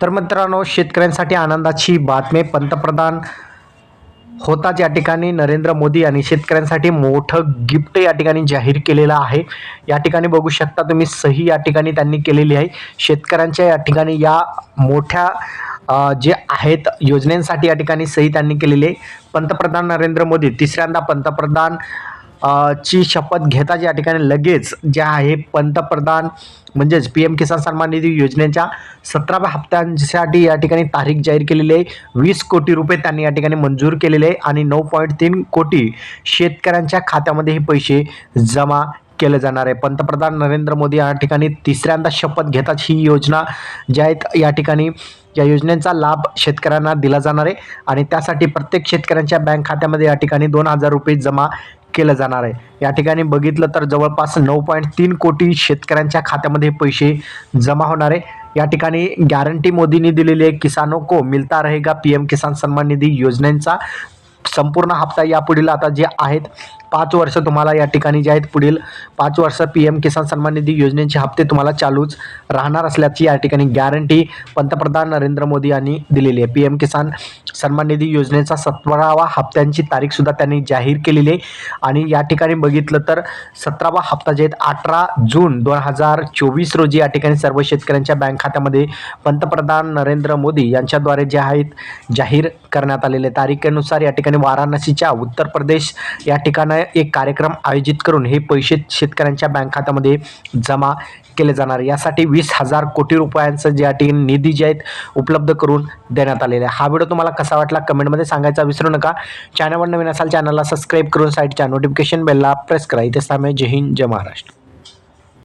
तर मित्रांनो, शेतकऱ्यांसाठी आनंदाची बातमी. पंतप्रधान होतात या ठिकाणी नरेंद्र मोदी यांनी शेतकऱ्यांसाठी मोठं गिफ्ट या ठिकाणी जाहीर केलेलं आहे. या ठिकाणी बघू शकता तुम्ही, सही या ठिकाणी त्यांनी केलेली आहे. शेतकऱ्यांच्या या ठिकाणी या मोठ्या जे आहेत योजनेसाठी या ठिकाणी सही त्यांनी केलेली आहे. पंतप्रधान नरेंद्र मोदी तिसऱ्यांदा पंतप्रधान ची शपथ घेताच या ठिकाणी लगेच जे आहे पंतप्रधान म्हणजेच PM किसान सन्मान निधी योजनेच्या 17व्या हप्त्यांसाठी या ठिकाणी तारीख जाहीर केलेली आहे. 20 कोटी रुपये त्यांनी या ठिकाणी मंजूर केलेले आहे आणि 9.3 कोटी शेतकऱ्यांच्या खात्यामध्ये हे पैसे जमा केले जाणार आहे. पंतप्रधान नरेंद्र मोदी या ठिकाणी तिसऱ्यांदा शपथ घेताच ही योजना ज्या आहेत या ठिकाणी या योजनेचा लाभ शेतकऱ्यांना दिला जाणार आहे आणि त्यासाठी प्रत्येक शेतकऱ्यांच्या बँक खात्यामध्ये या ठिकाणी 2,000 रुपये जमा केलं जाणार आहे. या ठिकाणी बघितलं तर जवळपास 9.3 कोटी शेतकऱ्यांच्या खात्यामध्ये पैसे जमा होणार आहे. या ठिकाणी गॅरंटी मोदींनी दिलेली आहे, किसानों को मिलता रहेगा PM किसान सन्मान निधी योजनेचा संपूर्ण हप्ता यापुढील आता जे आहेत 5 वर्ष तुम्हाला या ठिकाणी जे आहेत पुढील 5 वर्ष PM किसान सन्मान निधी योजनेचे हप्ते तुम्हाला चालूच राहणार असल्याची या ठिकाणी गॅरंटी पंतप्रधान नरेंद्र मोदी यांनी दिलेली आहे. PM किसान सन्मान निधी योजनेचा 17वा हप्त्यांची तारीख सुद्धा त्यांनी जाहीर केलेली आहे आणि या ठिकाणी बघितलं तर 17वा हप्ता जे आहेत 18 जून 2024 रोजी या ठिकाणी सर्व शेतकऱ्यांच्या बँक खात्यामध्ये पंतप्रधान नरेंद्र मोदी यांच्याद्वारे जे आहेत जाहीर करण्यात आलेले तारखेनुसार या ठिकाणी वाराणसीच्या उत्तर प्रदेश या ठिकाणी एक कार्यक्रम आयोजित करून हे पैसे शेतकऱ्यांच्या बँक खात्यामध्ये जमा केले जाणार. यासाठी 20,000 कोटी रुपयांचं जे या ठिकाणी निधी जे आहेत उपलब्ध करून देण्यात आलेले आहे. हा व्हिडिओ तुम्हाला कसा वाटला कमेंटमध्ये सांगायचा विसरू नका. चॅनलवर नवीन असाल चॅनलला सबस्क्राईब करून साईडच्या नोटिफिकेशन बेलला प्रेस करा. इथेच थांबे. जय हिंद, जय महाराष्ट्र.